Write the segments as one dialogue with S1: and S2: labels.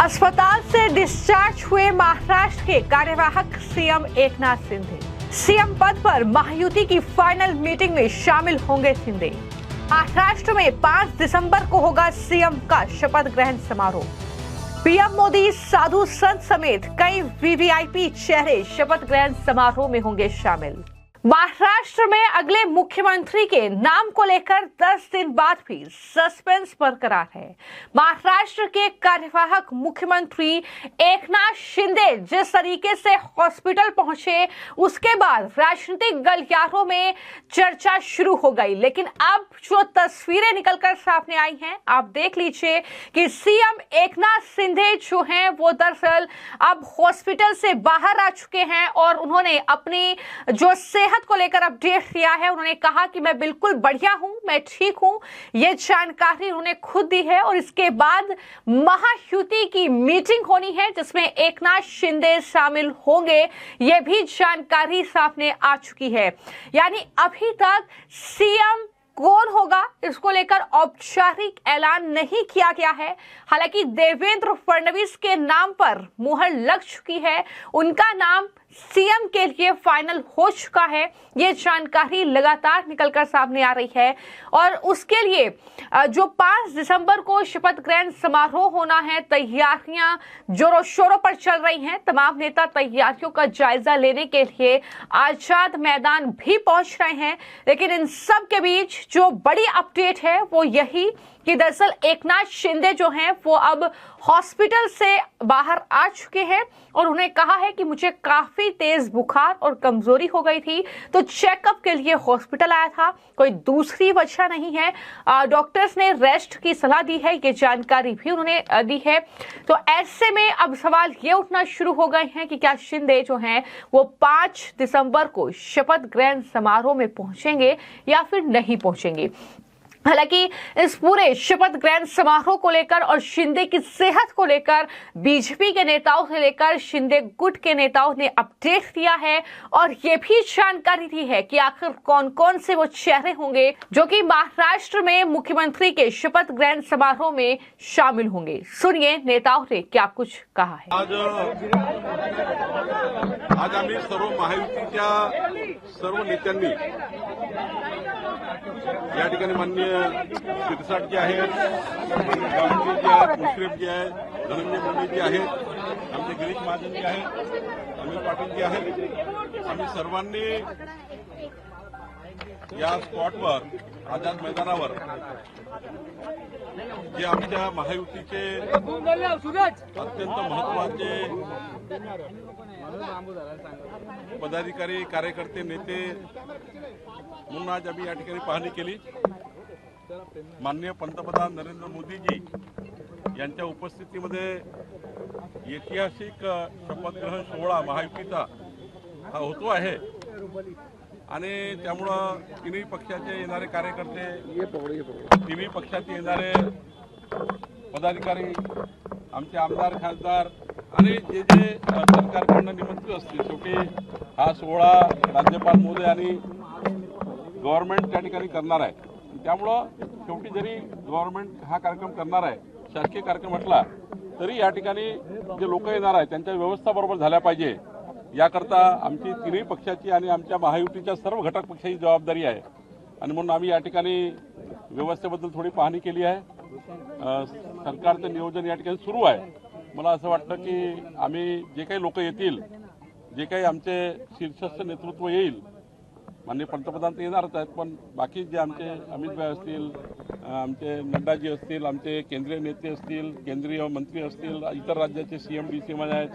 S1: अस्पताल से डिस्चार्ज हुए महाराष्ट्र के कार्यवाहक सीएम एकनाथ शिंदे सीएम पद पर महायुति की फाइनल मीटिंग में शामिल होंगे शिंदे। महाराष्ट्र में 5 दिसंबर को होगा सीएम का शपथ ग्रहण समारोह। पीएम मोदी, साधु संत समेत कई वीवीआईपी चेहरे शपथ ग्रहण समारोह में होंगे शामिल। महाराष्ट्र में अगले मुख्यमंत्री के नाम को लेकर 10 दिन बाद भी सस्पेंस बरकरार है। महाराष्ट्र के कार्यवाहक मुख्यमंत्री एकनाथ शिंदे जिस तरीके से हॉस्पिटल पहुंचे, उसके बाद राजनीतिक गलियारों में चर्चा शुरू हो गई। लेकिन अब जो तस्वीरें निकलकर सामने आई हैं, आप देख लीजिए कि सीएम एकनाथ शिंदे जो हैं वो दरअसल अब हॉस्पिटल से बाहर आ चुके हैं और उन्होंने अपनी जो सेहत को लेकर अपडेट दिया है। उन्होंने कहा कि मैं बिल्कुल बढ़िया हूं, मैं ठीक हूं। यह जानकारी उन्होंने खुद दी है और इसके बाद महायुति की मीटिंग होनी है जिसमें एकनाथ शिंदे शामिल होंगे। यह भी जानकारी सामने आ चुकी है। यानी अभी तक सीएम कौन होगा इसको लेकर औपचारिक ऐलान नहीं किया गया है। हालांकि देवेंद्र फडणवीस के नाम पर मुहर लग चुकी है, उनका नाम सीएम के लिए फाइनल हो चुका है। ये जानकारी लगातार निकलकर सामने आ रही है और उसके लिए जो 5 दिसंबर को शपथ ग्रहण समारोह होना है, तैयारियां जोरों शोरों पर चल रही हैं। तमाम नेता तैयारियों का जायजा लेने के लिए आजाद मैदान भी पहुंच रहे हैं। लेकिन इन सब के बीच जो बड़ी अपडेट है वो यही कि दरअसल एकनाथ शिंदे जो हैं वो अब हॉस्पिटल से बाहर आ चुके हैं और उन्होंने कहा है कि मुझे काफी तेज बुखार और कमजोरी हो गई थी, तो चेकअप के लिए हॉस्पिटल आया था, कोई दूसरी वजह नहीं है। डॉक्टर्स ने रेस्ट की सलाह दी है, ये जानकारी भी उन्होंने दी है। तो ऐसे में अब सवाल ये उठना शुरू हो गए हैं कि क्या शिंदे जो हैं वो 5 दिसंबर को शपथ ग्रहण समारोह में पहुंचेंगे या फिर नहीं पहुंचेंगे। हालांकि इस पूरे शपथ ग्रहण समारोह को लेकर और शिंदे की सेहत को लेकर बीजेपी के नेताओं से लेकर शिंदे गुट के नेताओं ने अपडेट दिया है और ये भी जानकारी दी है कि आखिर कौन कौन से वो चेहरे होंगे जो कि महाराष्ट्र में मुख्यमंत्री के शपथ ग्रहण समारोह में शामिल होंगे। सुनिए नेताओं ने क्या कुछ कहा है।
S2: आज आम्ही सर्व महायुतीच्या सर्व नेत्यांनी या ठिकाणी माननीय शिरसाट जे आहेत, गावंडे जे आहेत, मुश्रीफ जे आहेत, धनंजय मुंडे जे आहेत, आमचे गिरीश महाजन जे आहेत, अनिल पाटील जे आहेत, आम्ही सर्वांनी या स्पॉटवर आझाद मैदानावर जे आमच्या महायुतीचे अत्यंत महत्वाचे पदाधिकारी, कार्यकर्ते, नेते म्हणून आज आम्ही या ठिकाणी पाहणी केली। माननीय पंतप्रधान नरेंद्र मोदीजी यांच्या उपस्थितीमध्ये ऐतिहासिक शपथग्रहण सोहळा महायुतीचा हा होतो आहे आणि त्यामुळं तिन्ही पक्षाचे येणारे कार्यकर्ते, तिन्ही पक्षाचे येणारे पदाधिकारी, आमचे आमदार, खासदार आणि जे जे सरकारकडून निमंत्रित असतील, शेवटी हा सोहळा राज्यपाल महोदय आणि गव्हर्नमेंट त्या ठिकाणी करणार आहे। त्यामुळं शेवटी जरी गव्हर्नमेंट हा कार्यक्रम करणार आहे, शासकीय कार्यक्रम म्हटला तरी या ठिकाणी जे लोक येणार आहेत त्यांच्या व्यवस्था बरोबर झाल्या पाहिजे, याकरता आमची तिन्ही पक्षाची आणि आमच्या महायुतीच्या सर्व घटक पक्षाची जबाबदारी आहे आणि म्हणून आम्ही या ठिकाणी व्यवस्थेबद्दल थोडी पाहणी केली आहे। सरकारचं नियोजन या ठिकाणी सुरू आहे। मला असं वाटतं की आम्ही जे काही लोक येतील, जे काही आमचे शीर्षस्थ नेतृत्व येईल, माननीय पंतप्रधान तर येणारच आहेत, पण बाकी जे आमचे अमित भाई असतील, आमचे नड्डाजी असतील, आमचे केंद्रीय नेते असतील, केंद्रीय मंत्री असतील, इतर राज्याचे सीएम डीसीएम आहेत,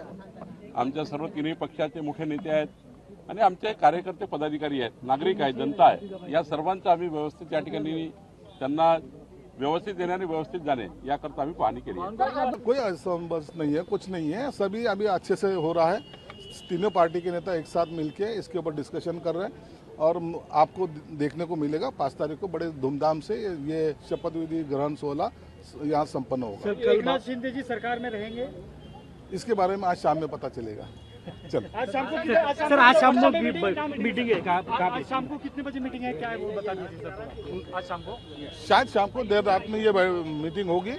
S2: आमच्या सर्व तिन्ही पक्षाचे मोठे नेते आहेत आणि आमचे कार्यकर्ते, पदाधिकारी आहेत, नागरिक आहेत, जनता आहे, या सर्वांचं आम्ही व्यवस्थित या ठिकाणी त्यांना व्यवस्थित देने आणि व्यवस्थित जाने याकरता आम्ही पाहणी केली है।
S3: कोई असंबंध नहीं है, कुछ नहीं है, सभी अभी अच्छे से हो रहा है। तीनों पार्टी के नेता एक साथ मिलके इसके ऊपर डिस्कशन कर रहे हैं और आपको देखने को मिलेगा 5 तारीख को बड़े धूमधाम से ये शपथ विधि ग्रहण सोहला यहाँ संपन्न होगा।
S4: एकनाथ शिंदे जी सरकार में रहेंगे,
S3: इसके बारे में आज शाम में पता चलेगा। चलो
S4: आज शाम को सर, आज शाम को मीटिंग है, आज शाम को कितने बजे मीटिंग है, क्या है वो बता दीजिए सर। आज शाम को,
S3: शायद शाम को देर रात में ये मीटिंग होगी,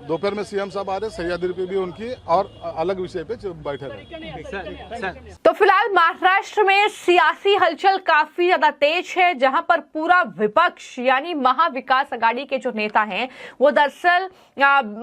S3: दोपहर में सीएम साहब आ रहे, सह्याद्री पे भी उनकी और अलग विषय पे बैठक है।
S1: तो फिलहाल महाराष्ट्र में सियासी हलचल काफी ज्यादा तेज है, जहां पर पूरा विपक्ष यानी महाविकास आघाड़ी के जो नेता हैं वो दरअसल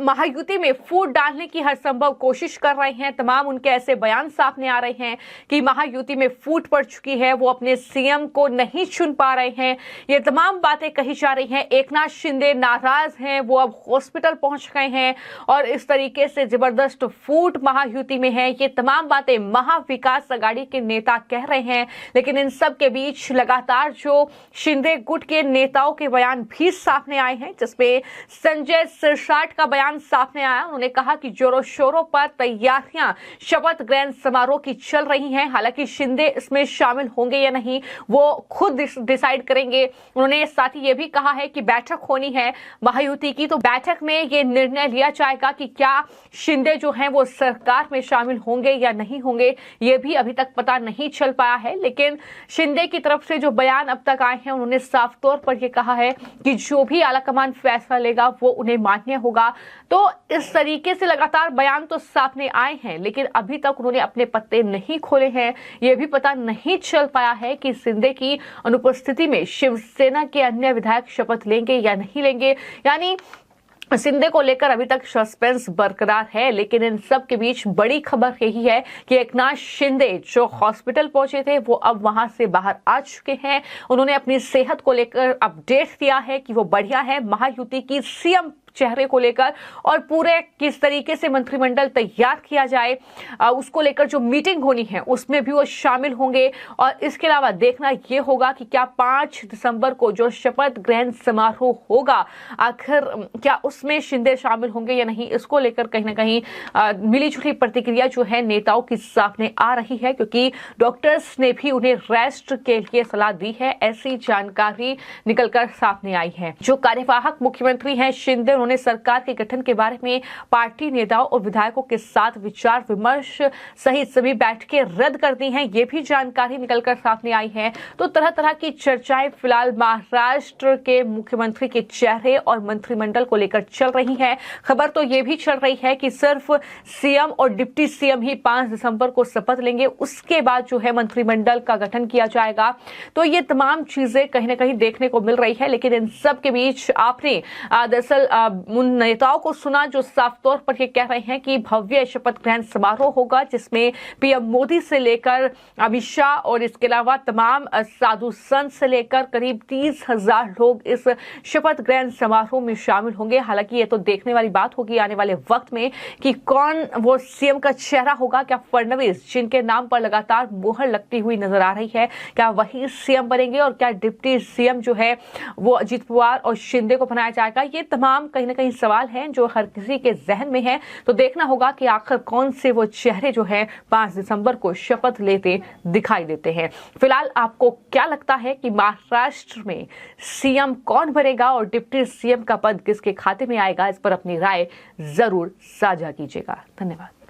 S1: महायुति में फूट डालने की हर संभव कोशिश कर रहे हैं। तमाम उनके ऐसे बयान सामने आ रहे हैं कि महायुति में फूट पड़ चुकी है, वो अपने सीएम को नहीं चुन पा रहे हैं। ये तमाम बातें कही जा रही हैं। एकनाथ शिंदे नाराज हैं, वो अब हॉस्पिटल पहुंच गए हैं और इस तरीके से जबरदस्त फूट महायुति में है। ये तमाम बातें महाविकास आघाड़ी के नेता कह रहे हैं, लेकिन इन सब के बीच लगातार जो शिंदे गुट के नेताओं के बयान भी सामने आए हैं, जिसमें संजय सिरसाट का बयान सामने आया। उन्होंने कहा कि जोरों शोरों पर तैयारियां शपथ ग्रहण समारोह की चल रही हैं। हालांकि शिंदे इसमें शामिल होंगे या नहीं वो खुद डिसाइड करेंगे। उन्होंने साथ ही ये भी कहा है कि बैठक होनी है महायुति की, तो बैठक में ये निर्णय लिया जाएगा कि क्या शिंदे जो हैं वो सरकार में शामिल होंगे या नहीं होंगे। ये भी अभी तक पता नहीं चल पाया है, लेकिन शिंदे की तरफ से जो बयान अब तक आए हैं उन्होंने साफ तौर पर यह कहा है कि जो भी आलाकमान फैसला लेगा वो उन्हें मान्य होगा। तो इस तरीके से लगातार बयान तो सामने आए हैं, लेकिन अभी तक उन्होंने अपने पत्ते नहीं खोले हैं। यह भी पता नहीं चल पाया है कि शिंदे की अनुपस्थिति में शिवसेना के अन्य विधायक शपथ लेंगे या नहीं लेंगे। यानी शिंदे को लेकर अभी तक सस्पेंस बरकरार है, लेकिन इन सब के बीच बड़ी खबर यही है कि एकनाथ शिंदे जो हॉस्पिटल पहुंचे थे वो अब वहां से बाहर आ चुके हैं। उन्होंने अपनी सेहत को लेकर अपडेट दिया है कि वो बढ़िया है। महायुति की सीएम चेहरे को लेकर और पूरे किस तरीके से मंत्रिमंडल तैयार किया जाए उसको लेकर जो मीटिंग होनी है उसमें भी वो शामिल होंगे। और इसके अलावा देखना यह होगा कि क्या 5 दिसंबर को जो शपथ ग्रहण समारोह होगा आखिर क्या उसमें शिंदे शामिल होंगे या नहीं। इसको लेकर कहीं ना कहीं मिलीजुली प्रतिक्रिया जो है नेताओं की सामने आ रही है, क्योंकि डॉक्टर्स ने भी उन्हें रेस्ट के लिए सलाह दी है। ऐसी जानकारी निकलकर सामने आई है। जो कार्यवाहक मुख्यमंत्री हैं शिंदे, उन्होंने सरकार के गठन के बारे में पार्टी नेताओं और विधायकों के साथ विचार विमर्श सहित सभी बैठकें रद्द कर दी हैं। ये भी जानकारी निकलकर सामने आई है। तो तरह तरह की चर्चाएं फिलहाल महाराष्ट्र के मुख्यमंत्री के चेहरे और मंत्रिमंडल को लेकर चल रही है। खबर तो ये भी चल रही है कि सिर्फ सीएम और डिप्टी सीएम ही 5 दिसंबर को शपथ लेंगे, उसके बाद जो है मंत्रिमंडल का गठन किया जाएगा। तो ये तमाम चीजें कहीं ना कहीं देखने को मिल रही है। लेकिन इन सब के बीच आपने दरअसल उन नेताओं को सुना जो साफ तौर पर ये कह रहे हैं कि भव्य शपथ ग्रहण समारोह होगा, जिसमें पीएम मोदी से लेकर अमित शाह और इसके अलावा तमाम साधु संत से लेकर करीब 30,000 लोग इस शपथ ग्रहण समारोह में शामिल होंगे। हालांकि ये तो देखने वाली बात होगी आने वाले वक्त में कि कौन वो सीएम का चेहरा होगा। क्या फडणवीस, जिनके नाम पर लगातार मोहर लगती हुई नजर आ रही है, क्या वही सीएम बनेंगे और क्या डिप्टी सीएम जो है वो अजित पवार और शिंदे को बनाया जाएगा। ये तमाम कहीं ना कहीं सवाल हैं जो हर किसी के जहन में है। तो देखना होगा कि आखिर कौन से वो चेहरे जो है 5 दिसंबर को शपथ लेते दिखाई देते हैं। फिलहाल आपको क्या लगता है कि महाराष्ट्र में सीएम कौन बनेगा और डिप्टी सीएम का पद किसके खाते में आएगा? इस पर अपनी राय जरूर साझा कीजिएगा। धन्यवाद।